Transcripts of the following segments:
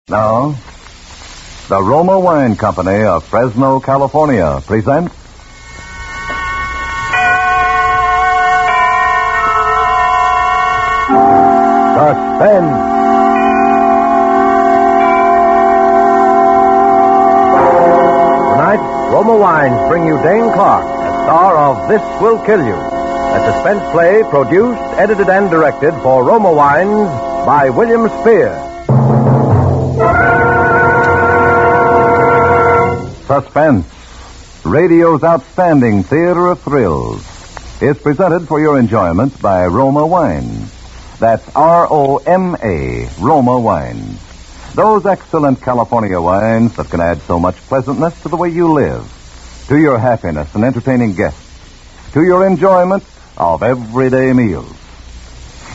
Now, the Roma Wine Company of Fresno, California presents Suspense. Tonight, Roma Wines bring you Dane Clark, a star of This Will Kill You, a suspense play produced, edited, and directed for Roma Wines by William Spear. Suspense, radio's outstanding theater of thrills, is presented for your enjoyment by Roma Wines. That's R-O-M-A, Roma Wines. Those excellent California wines that can add so much pleasantness to the way you live, to your happiness and entertaining guests, to your enjoyment of everyday meals.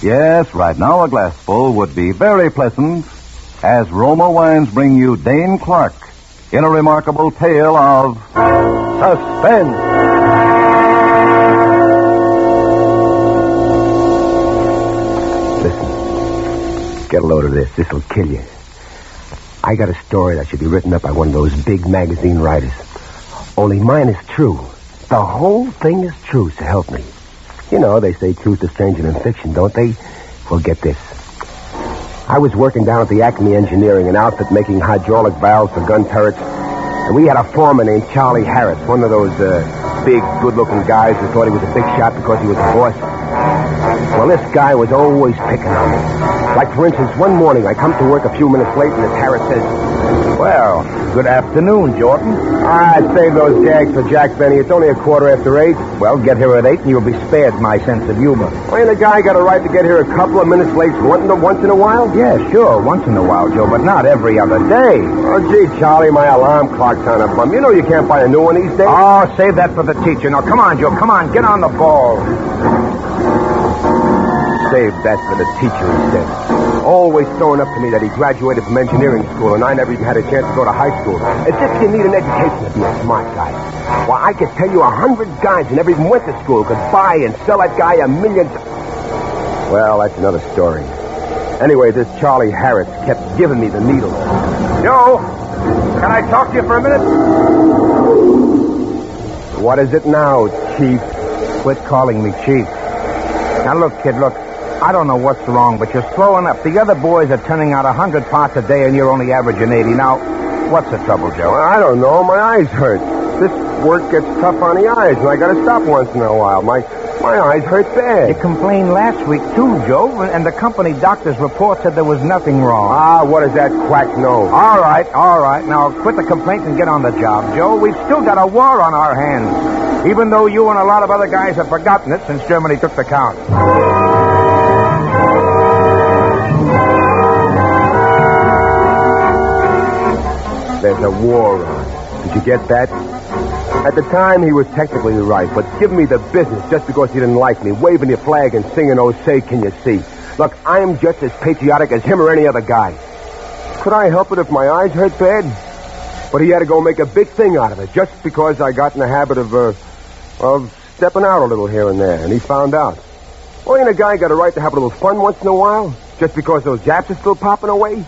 Yes, right now a glassful would be very pleasant as Roma Wines bring you Dane Clark in a remarkable tale of suspense. Listen, get a load of this. This'll kill you. I got a story that should be written up by one of those big magazine writers. Only mine is true. The whole thing is true, so help me. You know, they say truth is stranger than fiction, don't they? Well, get this. I was working down at the Acme Engineering, an outfit making hydraulic valves for gun turrets. And we had a foreman named Charlie Harris, one of those big, good-looking guys who thought he was a big shot because he was a boss. Well, this guy was always picking on me. Like, for instance, one morning I come to work a few minutes late and this Harris says, Well, good afternoon, Jordan. Save those gags for Jack Benny. It's only 8:15. Well, get here at 8 and you'll be spared my sense of humor. Well, ain't a guy got a right to get here a couple of minutes late once in a while? Yeah, sure, once in a while, Joe, but not every other day. Oh, gee, Charlie, my alarm clock's on a bum. You know you can't buy a new one these days. Oh, save that for the teacher. Now, come on, Joe, come on, get on the ball. Save that for the teacher, he said. Always throwing up to me that he graduated from engineering school and I never even had a chance to go to high school. As if you need an education to be a smart guy. Well, I could tell you 100 guys who never even went to school could buy and sell that guy a million... Well, that's another story. Anyway, this Charlie Harris kept giving me the needle. Joe, can I talk to you for a minute? What is it now, Chief? Quit calling me Chief. Now, look, kid, look. I don't know what's wrong, but you're slowing up. The other boys are turning out 100 parts a day, and you're only averaging 80. Now, what's the trouble, Joe? Well, I don't know. My eyes hurt. This work gets tough on the eyes, and I got to stop once in a while. My eyes hurt bad. You complained last week, too, Joe, and the company doctor's report said there was nothing wrong. Ah, what does that quack know? All right. Now, quit the complaints and get on the job, Joe. We've still got a war on our hands, even though you and a lot of other guys have forgotten it since Germany took the count. There's a war on. Did you get that? At the time, he was technically right, but giving me the business just because he didn't like me, waving your flag and singing, "Oh, say, can you see?" Look, I'm just as patriotic as him or any other guy. Could I help it if my eyes hurt bad? But he had to go make a big thing out of it just because I got in the habit of stepping out a little here and there, and he found out. Well, ain't a guy got a right to have a little fun once in a while just because those Japs are still popping away?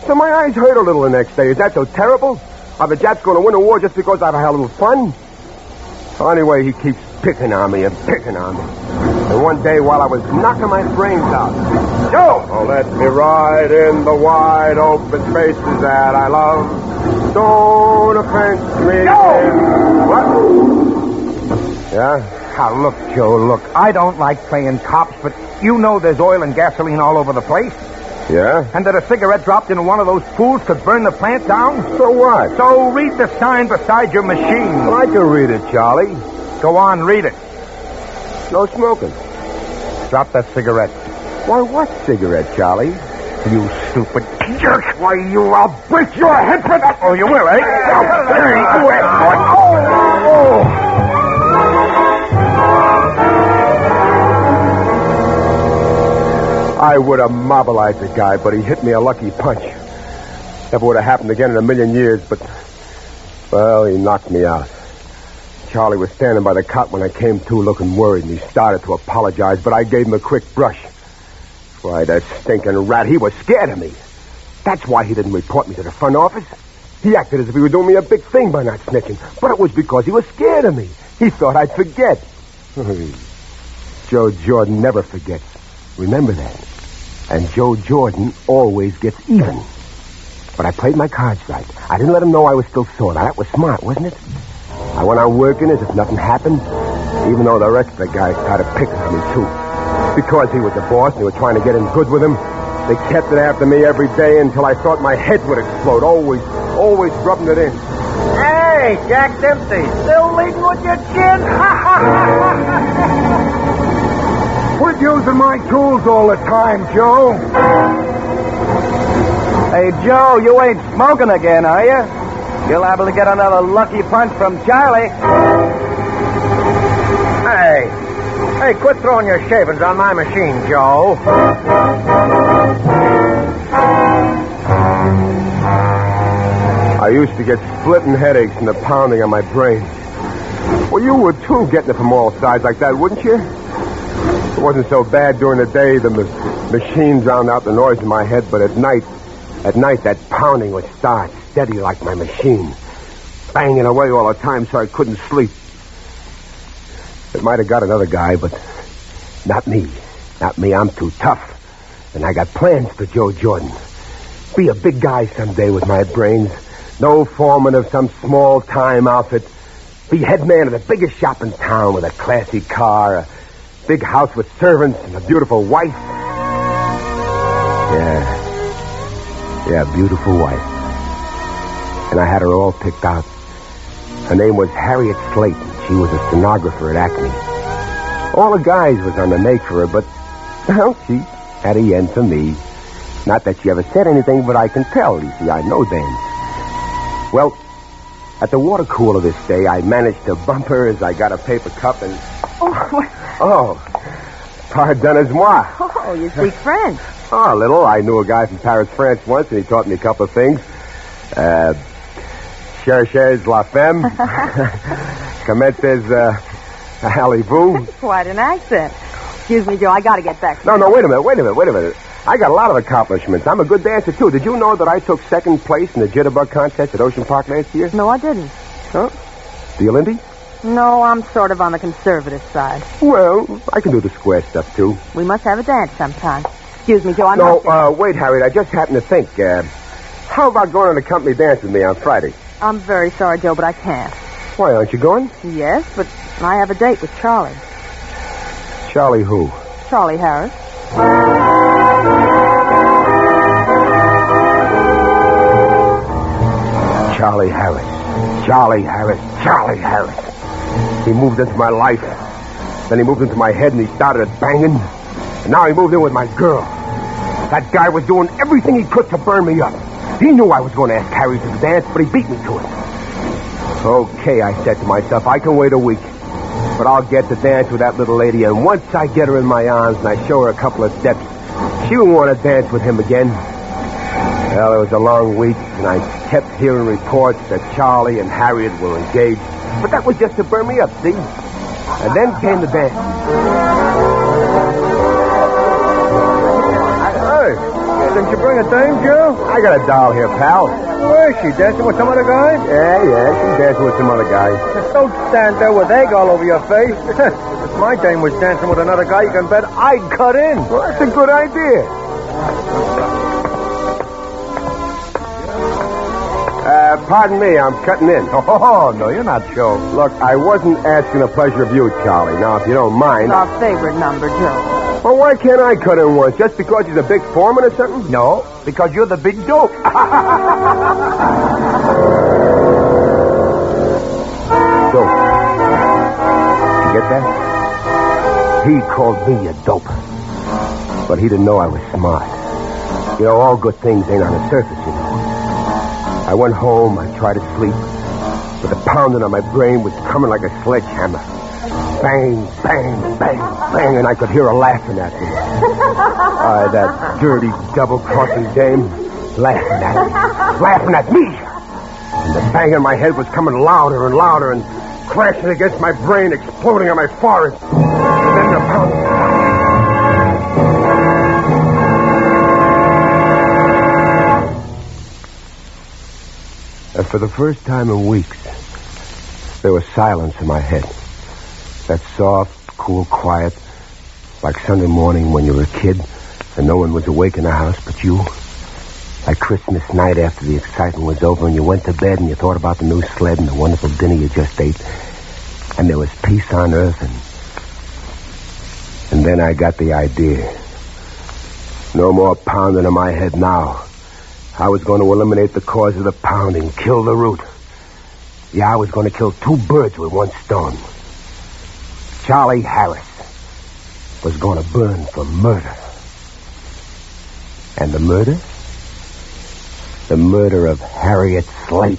So my eyes hurt a little the next day. Is that so terrible? Are the Japs going to win a war just because I've had a little fun? So anyway, he keeps picking on me and picking on me. And one day while I was knocking my brains out, Joe! Oh, let me ride in the wide open spaces that I love. Don't offend me. Joe! What? Yeah? Now, look, Joe, look. I don't like playing cops, but you know there's oil and gasoline all over the place. Yeah? And that a cigarette dropped into one of those pools could burn the plant down? So what? So read the sign beside your machine. Well, I can read it, Charlie. Go on, read it. No smoking. Drop that cigarette. Why, what cigarette, Charlie? You stupid jerk. Why, I'll break your head for that. Oh, you will, eh? Oh. I would have mobilized the guy, but he hit me a lucky punch. Never would have happened again in a million years, but... Well, he knocked me out. Charlie was standing by the cot when I came to looking worried, and he started to apologize, but I gave him a quick brush. Why, that stinking rat, he was scared of me. That's why he didn't report me to the front office. He acted as if he were doing me a big thing by not snitching. But it was because he was scared of me. He thought I'd forget. Joe Jordan never forgets. Remember that. And Joe Jordan always gets even. But I played my cards right. I didn't let him know I was still sore. Now, that was smart, wasn't it? I went on working as if nothing happened, even though the rest of the guys started picking on me, too. Because he was the boss and they were trying to get in good with him, they kept it after me every day until I thought my head would explode, always rubbing it in. Hey, Jack Dempsey, still leading with your chin? Quit using my tools all the time, Joe. Hey, Joe, you ain't smoking again, are you? You're liable to get another lucky punch from Charlie. Hey, quit throwing your shavings on my machine, Joe. I used to get splitting headaches from the pounding on my brain. Well, you would, too, getting it from all sides like that, wouldn't you? It wasn't so bad during the day. The machine drowned out the noise in my head, but at night, that pounding would start, steady like my machine, banging away all the time so I couldn't sleep. It might have got another guy, but not me. Not me. I'm too tough. And I got plans for Joe Jordan. Be a big guy someday with my brains. No foreman of some small-time outfit. Be head man of the biggest shop in town with a classy car, a big house with servants, and a beautiful wife. Yeah, beautiful wife. And I had her all picked out. Her name was Harriet Slayton. She was a stenographer at Acme. All the guys was on the make for her, but, well, she had a yen for me. Not that she ever said anything, but I can tell. You see, I know dance. Well, at the water cooler this day, I managed to bump her as I got a paper cup and... Oh, pardonnez-moi. Oh, you speak French. Oh, a little. I knew a guy from Paris, France once, and he taught me a couple of things. Cherchez la femme. Comment allez-vous? Quite an accent. Excuse me, Joe, I gotta get back to No, wait a minute. I got a lot of accomplishments. I'm a good dancer, too. Did you know that I took second place in the jitterbug contest at Ocean Park last year? No, I didn't. Huh? The Olympics? No, I'm sort of on the conservative side. Well, I can do the square stuff, too. We must have a dance sometime. Excuse me, Joe, wait, Harriet, I just happened to think, how about going on a company dance with me on Friday? I'm very sorry, Joe, but I can't. Why, aren't you going? Yes, but I have a date with Charlie. Charlie who? Charlie Harris. Charlie Harris. He moved into my life. Then he moved into my head and he started banging. And now he moved in with my girl. That guy was doing everything he could to burn me up. He knew I was going to ask Harry to the dance, but he beat me to it. Okay, I said to myself, I can wait a week. But I'll get to dance with that little lady, and once I get her in my arms and I show her a couple of steps, she will want to dance with him again. Well, it was a long week, and I kept hearing reports that Charlie and Harriet were engaged. But that was just to burn me up, see? And then came the dance. Hey, didn't you bring a dame, Joe? I got a doll here, pal. Where is she? Dancing with some other guy? Yeah, she's dancing with some other guy. Don't stand there with egg all over your face. If my dame was dancing with another guy, you can bet I'd cut in. Well, that's a good idea. Pardon me, I'm cutting in. Oh, no, you're not, Joe. Look, I wasn't asking the pleasure of you, Charlie. Now, if you don't mind... It's our favorite number, Joe. Well, why can't I cut in once? Just because he's a big foreman or something? No, because you're the big dope. So, did you get that? He called me a dope. But he didn't know I was smart. You know, all good things ain't on the surface, you know. I went home, I tried to sleep, but the pounding on my brain was coming like a sledgehammer. Bang, bang, bang, bang, and I could hear her laughing at me. That dirty, double-crossing dame, laughing at me. And the bang in my head was coming louder and louder and crashing against my brain, exploding on my forehead. And then the pounding... And for the first time in weeks, there was silence in my head. That soft, cool quiet, like Sunday morning when you were a kid and no one was awake in the house but you. Like Christmas night after the excitement was over and you went to bed and you thought about the new sled and the wonderful dinner you just ate. And there was peace on earth and then I got the idea. No more pounding in my head now. I was going to eliminate the cause of the pounding, kill the root. Yeah, I was going to kill two birds with one stone. Charlie Harris was going to burn for murder. And the murder? The murder of Harriet Slate.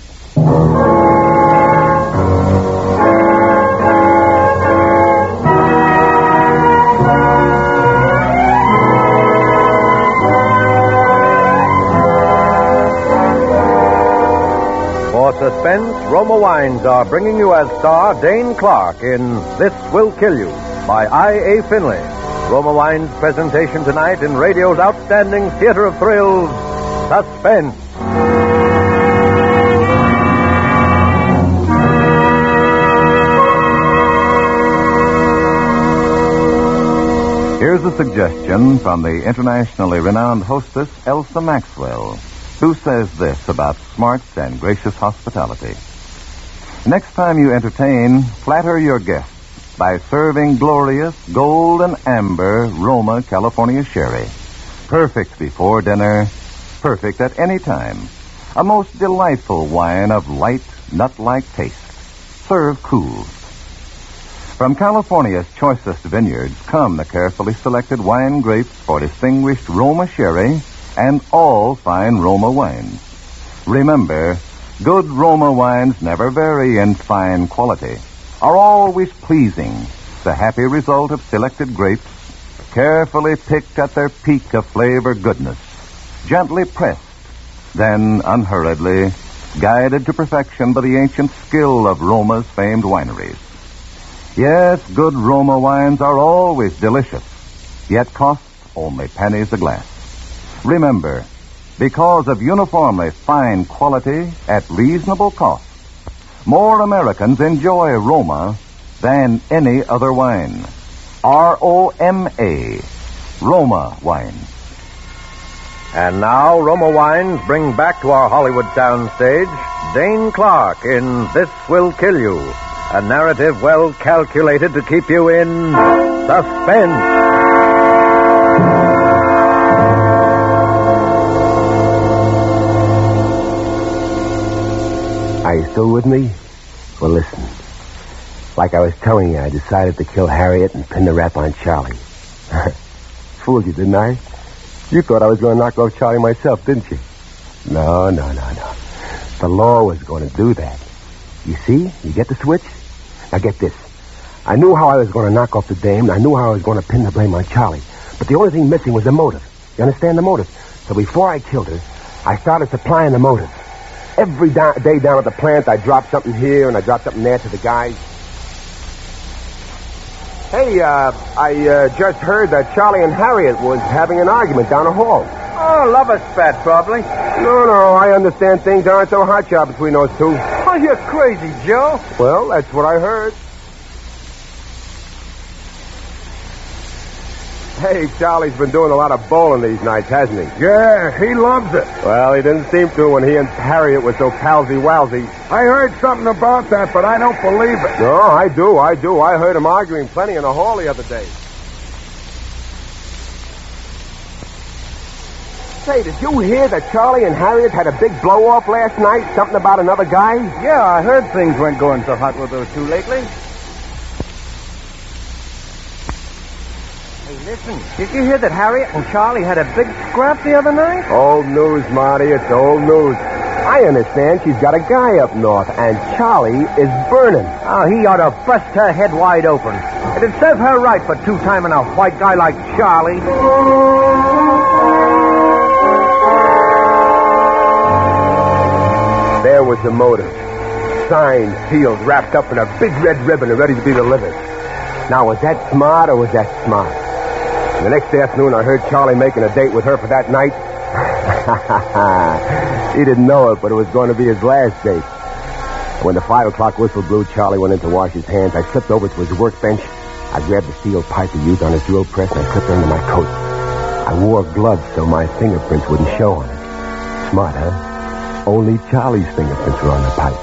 For Suspense, Roma Wines are bringing you as star Dane Clark in This Will Kill You by I.A. Finley. Roma Wines' presentation tonight in radio's outstanding theater of thrills, Suspense. Here's a suggestion from the internationally renowned hostess Elsa Maxwell, who says this about smarts and gracious hospitality. Next time you entertain, flatter your guests by serving glorious gold and amber Roma California sherry. Perfect before dinner, perfect at any time. A most delightful wine of light, nut-like taste. Serve cool. From California's choicest vineyards come the carefully selected wine grapes for distinguished Roma sherry and all fine Roma wines. Remember, good Roma wines never vary in fine quality, are always pleasing, the happy result of selected grapes, carefully picked at their peak of flavor goodness, gently pressed, then unhurriedly guided to perfection by the ancient skill of Roma's famed wineries. Yes, good Roma wines are always delicious, yet cost only pennies a glass. Remember, because of uniformly fine quality at reasonable cost, more Americans enjoy Roma than any other wine. R-O-M-A, Roma wines. And now, Roma Wines bring back to our Hollywood soundstage Dane Clark in This Will Kill You, a narrative well calculated to keep you in suspense. Are you still with me? Well, listen. Like I was telling you, I decided to kill Harriet and pin the rap on Charlie. Fooled you, didn't I? You thought I was going to knock off Charlie myself, didn't you? No. The law was going to do that. You see? You get the switch? Now get this. I knew how I was going to knock off the dame, and I knew how I was going to pin the blame on Charlie. But the only thing missing was the motive. You understand the motive? So before I killed her, I started supplying the motive. Every day down at the plant, I dropped something here and I dropped something there to the guys. Hey, I just heard that Charlie and Harriet was having an argument down the hall. Oh, lover spat, probably. No, I understand things aren't so hot shot between those two. Oh, you're crazy, Joe. Well, that's what I heard. Hey, Charlie's been doing a lot of bowling these nights, hasn't he? Yeah, he loves it. Well, he didn't seem to when he and Harriet were so palsy-walsy. I heard something about that, but I don't believe it. No, I do. I heard him arguing plenty in the hall the other day. Say, did you hear that Charlie and Harriet had a big blow-off last night? Something about another guy? Yeah, I heard things weren't going so hot with those two lately. Hey, listen, did you hear that Harriet and Charlie had a big scrap the other night? Old news, Marty. It's old news. I understand she's got a guy up north, and Charlie is burning. Oh, he ought to bust her head wide open. It'd serve her right for two-timing a white guy like Charlie. There was the motive. Signed, sealed, wrapped up in a big red ribbon and ready to be delivered. Now, was that smart or was that smart? And the next afternoon, I heard Charlie making a date with her for that night. He didn't know it, but it was going to be his last date. When the 5 o'clock whistle blew, Charlie went in to wash his hands. I slipped over to his workbench. I grabbed the steel pipe he used on his drill press, and I slipped it under my coat. I wore gloves so my fingerprints wouldn't show on it. Smart, huh? Only Charlie's fingerprints were on the pipe.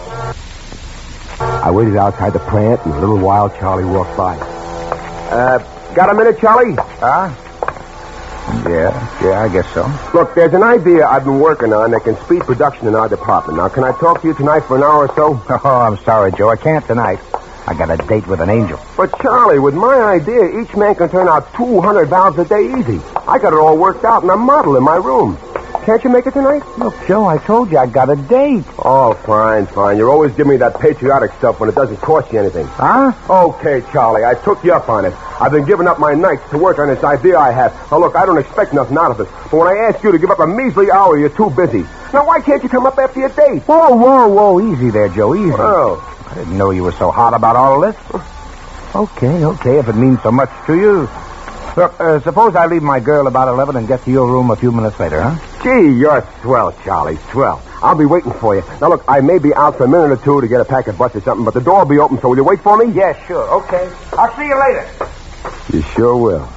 I waited outside the plant, and in a little while, Charlie walked by. Got a minute, Charlie? Huh? Yeah, I guess so. Look, there's an idea I've been working on that can speed production in our department. Now, can I talk to you tonight for an hour or so? Oh, I'm sorry, Joe. I can't tonight. I got a date with an angel. But, Charlie, with my idea, each man can turn out 200 valves a day easy. I got it all worked out in a model in my room. Can't you make it tonight? Look, Joe, I told you I got a date. Oh, fine. You're always giving me that patriotic stuff when it doesn't cost you anything. Huh? Okay, Charlie, I took you up on it. I've been giving up my nights to work on this idea I have. Now, look, I don't expect nothing out of it. But when I ask you to give up a measly hour, you're too busy. Now, why can't you come up after your date? Whoa. Easy there, Joe, easy. Oh. I didn't know you were so hot about all this. Okay, if it means so much to you. Look, suppose I leave my girl about 11 and get to your room a few minutes later, huh? Gee, you're swell, Charlie, swell. I'll be waiting for you. Now, look, I may be out for a minute or two to get a pack of butts or something, but the door will be open, so will you wait for me? Yeah, sure, okay. I'll see you later. You sure will.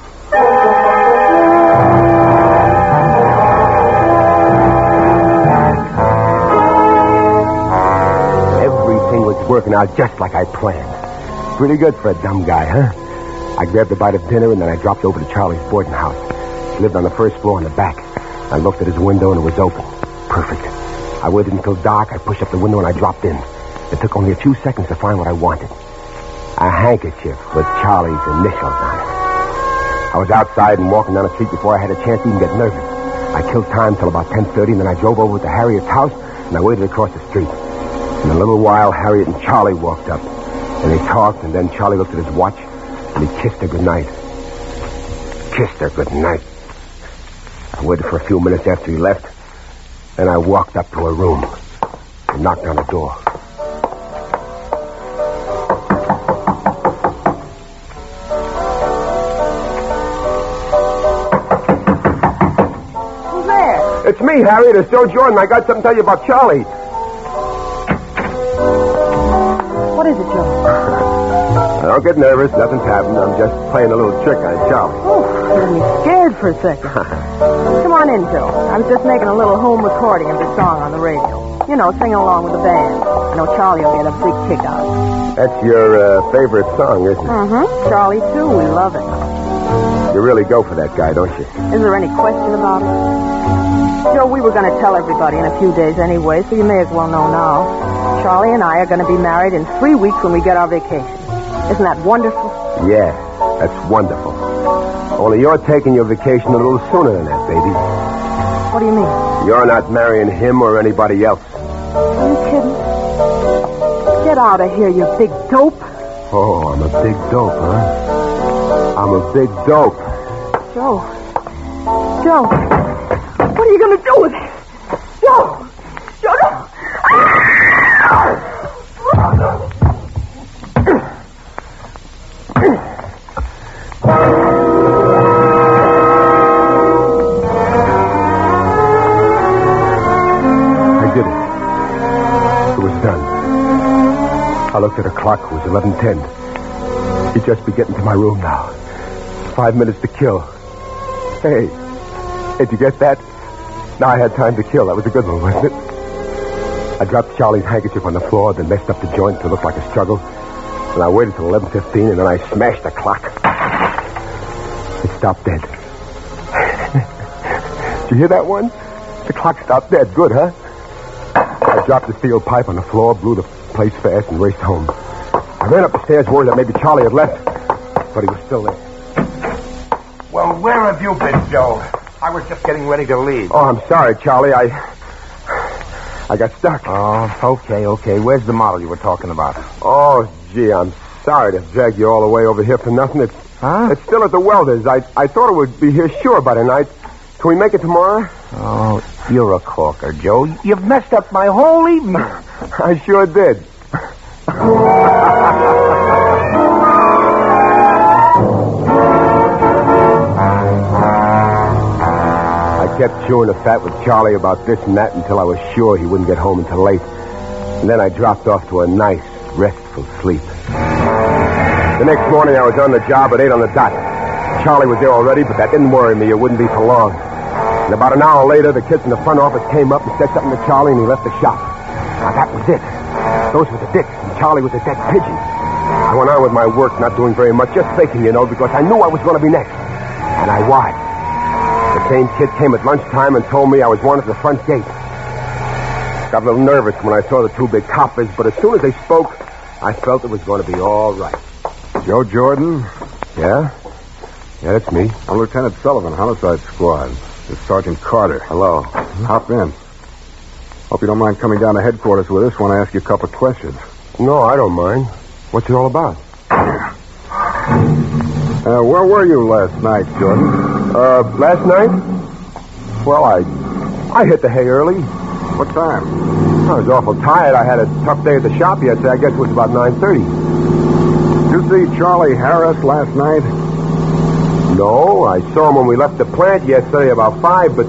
Everything was working out just like I planned. Pretty good for a dumb guy, huh? I grabbed a bite of dinner, and then I dropped over to Charlie's boarding house. He lived on the first floor in the back. I looked at his window, and it was open. Perfect. I waited until dark. I pushed up the window, and I dropped in. It took only a few seconds to find what I wanted. A handkerchief with Charlie's initials on it. I was outside and walking down the street before I had a chance to even get nervous. I killed time till about 10:30, and then I drove over to Harriet's house, and I waited across the street. In a little while, Harriet and Charlie walked up. And they talked, and then Charlie looked at his watch, and he kissed her goodnight. Kissed her goodnight. I waited for a few minutes after he left. Then I walked up to her room and knocked on the door. Who's there? It's me, Harriet. It's Joe Jordan. I got something to tell you about Charlie. What is it, Joe? Don't get nervous. Nothing's happened. I'm just playing a little trick on Charlie. Oh, you had me scared for a second. Come on in, Joe. I was just making a little home recording of the song on the radio. You know, singing along with the band. I know Charlie will get a big kick out of it. That's your favorite song, isn't it? Mm-hmm. Charlie, too. We love it. You really go for that guy, don't you? Is there any question about it? Joe, we were going to tell everybody in a few days anyway, so you may as well know now. Charlie and I are going to be married in 3 weeks when we get our vacation. Isn't that wonderful? Yeah, that's wonderful. Only you're taking your vacation a little sooner than that, baby. What do you mean? You're not marrying him or anybody else. Are you kidding? Get out of here, you big dope. Oh, I'm a big dope, huh? I'm a big dope. Joe, what are you going to do with it? Joe, no. I did it. It was done. I looked at the clock. It was 11:10. He'd just be getting to my room now. 5 minutes to kill. Hey, did you get that? Now I had time to kill. That was a good one, wasn't it? I dropped Charlie's handkerchief on the floor, then messed up the joint to look like a struggle. And I waited till 11:15, and then I smashed the clock. It stopped dead. Did you hear that one? The clock stopped dead. Good, huh? I dropped the steel pipe on the floor, blew the place fast, and raced home. I ran up the stairs worried that maybe Charlie had left, but he was still there. Well, where have you been, Joe? I was just getting ready to leave. Oh, I'm sorry, Charlie. I got stuck. Oh, okay. Where's the model you were talking about? Oh, gee, I'm sorry to drag you all the way over here for nothing. It's still at the welders. I thought it would be here sure by tonight. Can we make it tomorrow? Oh, you're a corker, Joe. You've messed up my whole evening. I sure did. I kept chewing the fat with Charlie about this and that until I was sure he wouldn't get home until late. And then I dropped off to a nice, restful sleep. The next morning, I was on the job at 8 on the dot. Charlie was there already, but that didn't worry me. It wouldn't be for long. And about an hour later, the kids in the front office came up and said something to Charlie, and he left the shop. Now, that was it. Those were the dicks, and Charlie was a dead pigeon. I went on with my work, not doing very much, just faking, because I knew I was going to be next. And I was. The same kid came at lunchtime and told me I was wanted at the front gate. Got a little nervous when I saw the two big coppers, but as soon as they spoke, I felt it was going to be all right. Joe Jordan? Yeah? Yeah, that's me. I'm Lieutenant Sullivan, Homicide Squad. It's Sergeant Carter. Hello. Hop in. Hope you don't mind coming down to headquarters with us when I ask you a couple of questions. No, I don't mind. What's it all about? Where were you last night, Jordan? Last night? Well, I hit the hay early. What time? I was awful tired. I had a tough day at the shop yesterday. I guess it was about 9:30. Did you see Charlie Harris last night? No, I saw him when we left the plant yesterday about 5, but...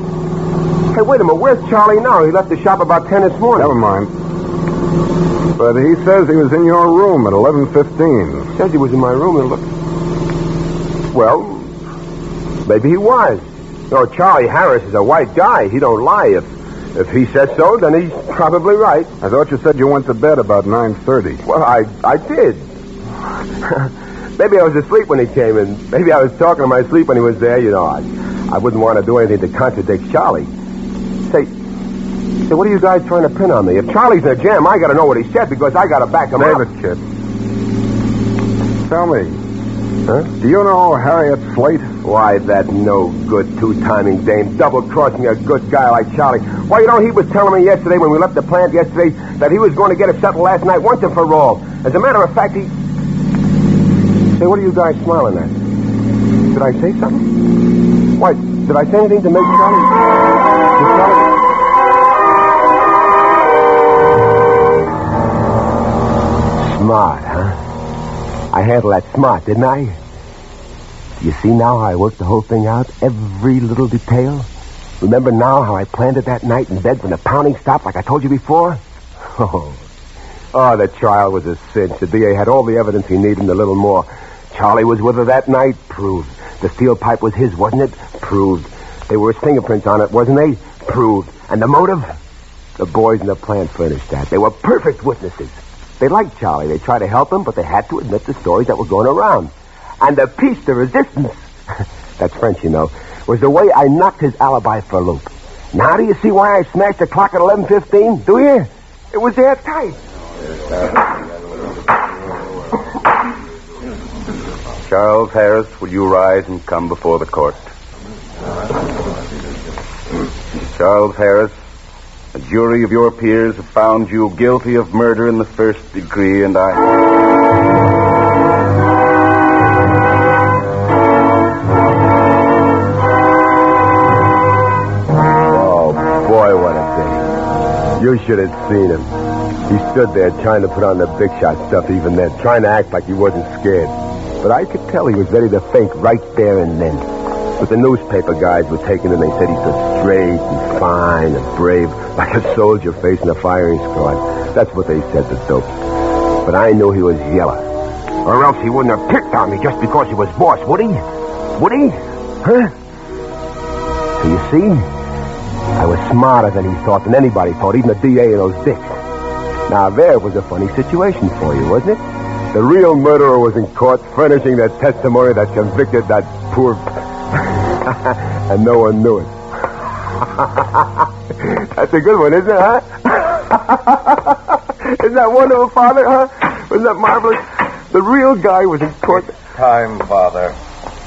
Hey, wait a minute. Where's Charlie now? He left the shop about 10 this morning. Never mind. But he says he was in your room at 11:15. Says he was in my room and look... Well, maybe he was. No, Charlie Harris is a white guy. He don't lie. If he says so, then he's probably right. I thought you said you went to bed about 9:30. Well, I did. Maybe I was asleep when he came, and maybe I was talking in my sleep when he was there. I wouldn't want to do anything to contradict Charlie. Say, what are you guys trying to pin on me? If Charlie's in a jam, I got to know what he said because I got to back him up. David, kid. Tell me. Huh? Do you know Harriet Slate? Why, that no-good two-timing dame double-crossing a good guy like Charlie. Why, he was telling me yesterday when we left the plant yesterday that he was going to get it settled last night once and for all. As a matter of fact, he... Say, what are you guys smiling at? Did I say something? Why, did I say anything to make Charlie... Smart, huh? I handled that smart, didn't I? Do you see now how I worked the whole thing out? Every little detail? Remember now how I planned it that night in bed when the pounding stopped like I told you before? Oh, the trial was a cinch. The DA had all the evidence he needed and a little more. Charlie was with her that night? Proved. The steel pipe was his, wasn't it? Proved. There were his fingerprints on it, wasn't they? Proved. And the motive? The boys in the plant furnished that. They were perfect witnesses. They liked Charlie. They tried to help him, but they had to admit the stories that were going around. And the piece de resistance, that's French, was the way I knocked his alibi for a loop. Now do you see why I smashed the clock at 11:15? Do you? It was airtight. Charles Harris, will you rise and come before the court? Charles Harris, a jury of your peers have found you guilty of murder in the first degree, and I... Oh, boy, what a day. You should have seen him. He stood there trying to put on the big shot stuff even then, trying to act like he wasn't scared. But I could tell he was ready to faint right there and then. But the newspaper guys were taking him, they said he stood straight and fine and brave, like a soldier facing a firing squad. That's what they said, the dopes. But I knew he was yellow. Or else he wouldn't have picked on me just because he was boss, would he? Would he? Huh? So you see, I was smarter than he thought, than anybody thought, even the DA and those dicks. Now, there was a funny situation for you, wasn't it? The real murderer was in court furnishing the testimony that convicted that poor... and no one knew it. That's a good one, isn't it, huh? Isn't that wonderful, Father, huh? Wasn't that marvelous? The real guy was in court. Time, Father.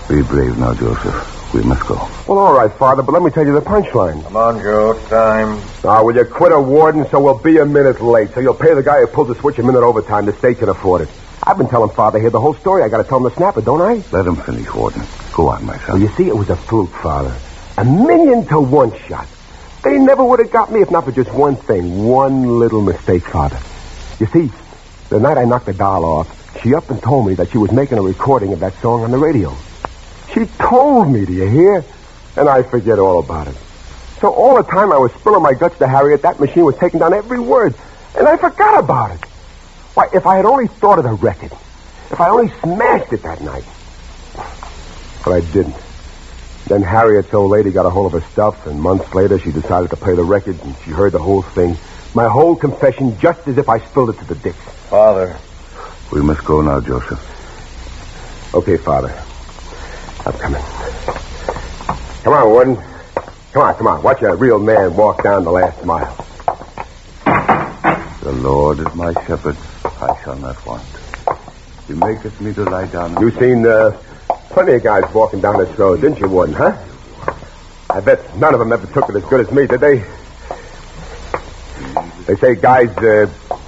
Be brave now, Joseph. We must go. Well, all right, Father, but let me tell you the punchline. Come on, Joe. Time. Now, will you quit a warden so we'll be a minute late? So you'll pay the guy who pulled the switch a minute overtime. The state can afford it. I've been telling Father here the whole story. I got to tell him to snap it, don't I? Let him finish, Warden. Go on, my son. Well, you see, it was a fluke, Father. 1,000,000 to 1 shot. They never would have got me if not for just one thing. One little mistake, Father. You see, the night I knocked the doll off, she up and told me that she was making a recording of that song on the radio. She told me, do you hear? And I forget all about it. So all the time I was spilling my guts to Harriet, that machine was taking down every word. And I forgot about it. Why, if I had only thought of the record, if I only smashed it that night. But I didn't. Then Harriet's old lady got a hold of her stuff, and months later she decided to play the record, and she heard the whole thing. My whole confession, just as if I spilled it to the dicks. Father. We must go now, Joseph. Okay, Father. I'm coming. Come on, Warden. Come on. Watch a real man walk down the last mile. The Lord is my shepherd. I shall not want. He maketh me to lie down. You seen plenty of guys walking down this road, didn't you, Warden, huh? I bet none of them ever took it as good as me, did they? They say guys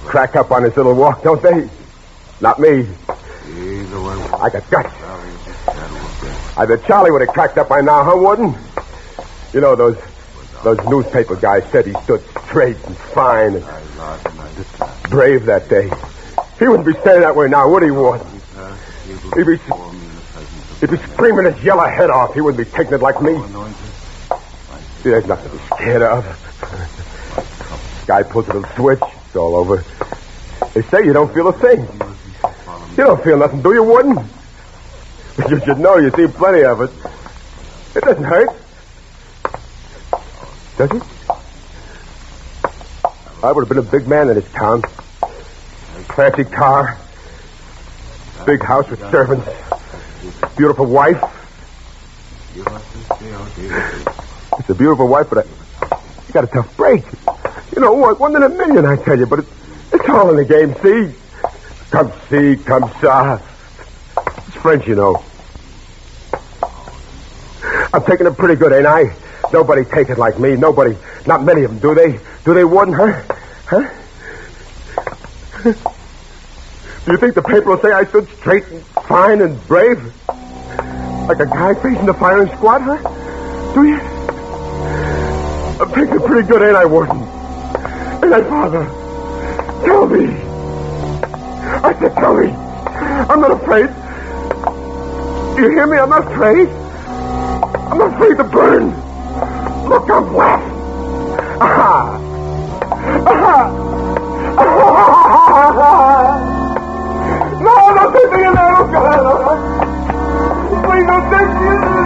crack up on this little walk, don't they? Not me. I got guts. I bet Charlie would have cracked up by now, huh, Warden? You know, those newspaper guys said he stood straight and fine and brave that day. He wouldn't be saying that way now, would he, Warden? He'd be screaming his yellow head off. He wouldn't be taking it like me. See, there's nothing to be scared of. Guy pulls a little switch, it's all over. They say you don't feel a thing. You don't feel nothing, do you, Warden? But you should know, you've seen plenty of it. It doesn't hurt. Does it? I would have been a big man in this town. Fancy car. Big house with servants. Beautiful wife. It's a beautiful wife, but I got a tough break. You know what? 1 in a million, I tell you, but it's all in the game, see? Come see, come saw. It's French, you know. I'm taking it pretty good, ain't I? Nobody take it like me. Nobody. Not many of them, do they? Do they, Warden, huh? Huh? Do you think the paper will say I stood straight and fine and brave? Like a guy facing the firing squad, huh? Do you? I'm taking it pretty good, ain't I, Warden? Ain't I, Father? Tell me. I said, tell me. I'm not afraid. You hear me? I'm not afraid. I'm not afraid to burn. Look, I'm wet. Aha! Aha! No, don't take me in there. Oh, God. Please don't take me in there.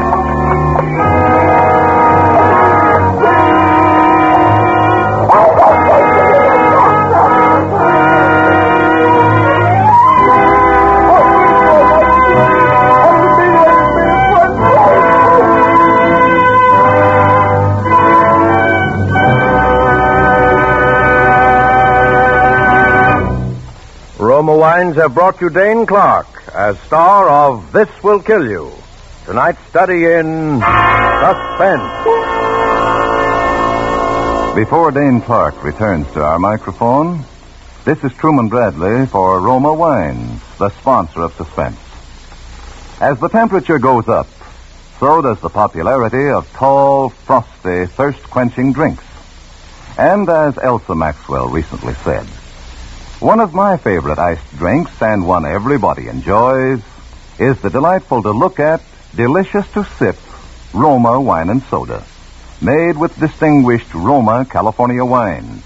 Roma Wines have brought you Dane Clark as star of This Will Kill You. Tonight's study in Suspense. Before Dane Clark returns to our microphone, this is Truman Bradley for Roma Wines, the sponsor of Suspense. As the temperature goes up, so does the popularity of tall, frosty, thirst-quenching drinks. And as Elsa Maxwell recently said, one of my favorite iced drinks, and one everybody enjoys, is the delightful to look at, delicious to sip Roma Wine and Soda, made with distinguished Roma California wines.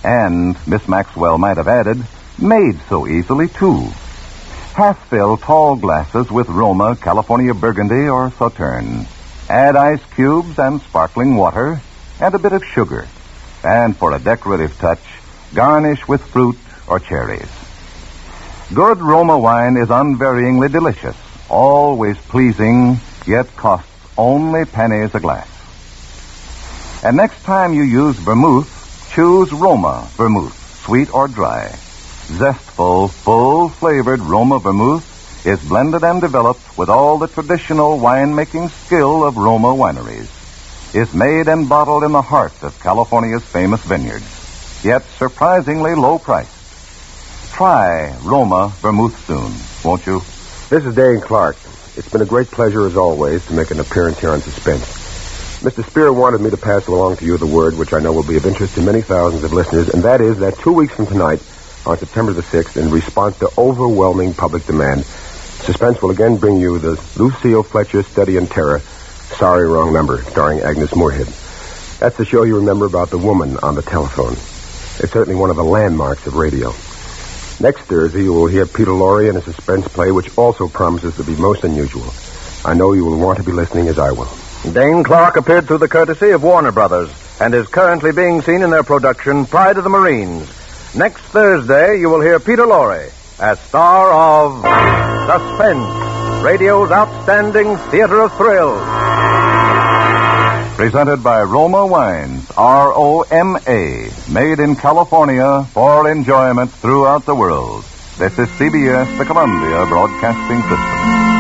And, Miss Maxwell might have added, made so easily, too. Half-fill tall glasses with Roma California Burgundy or Sauterne. Add ice cubes and sparkling water and a bit of sugar. And for a decorative touch, garnish with fruit or cherries. Good Roma wine is unvaryingly delicious, always pleasing, yet costs only pennies a glass. And next time you use vermouth, choose Roma vermouth, sweet or dry. Zestful, full-flavored Roma vermouth is blended and developed with all the traditional wine-making skill of Roma wineries. Is made and bottled in the heart of California's famous vineyards, yet surprisingly low-priced. Try Roma vermouth soon, won't you? This is Dane Clark. It's been a great pleasure, as always, to make an appearance here on Suspense. Mr. Spear wanted me to pass along to you the word, which I know will be of interest to many thousands of listeners, and that is that 2 weeks from tonight, on September the 6th, in response to overwhelming public demand, Suspense will again bring you the Lucille Fletcher Study in Terror, Sorry Wrong Number, starring Agnes Moorehead. That's the show you remember about the woman on the telephone. It's certainly one of the landmarks of radio. Next Thursday, you will hear Peter Lorre in a suspense play, which also promises to be most unusual. I know you will want to be listening as I will. Dane Clark appeared through the courtesy of Warner Brothers and is currently being seen in their production Pride of the Marines. Next Thursday, you will hear Peter Lorre as star of Suspense, radio's outstanding theater of thrills. Presented by Roma Wines, R-O-M-A, made in California for enjoyment throughout the world. This is CBS, the Columbia Broadcasting System.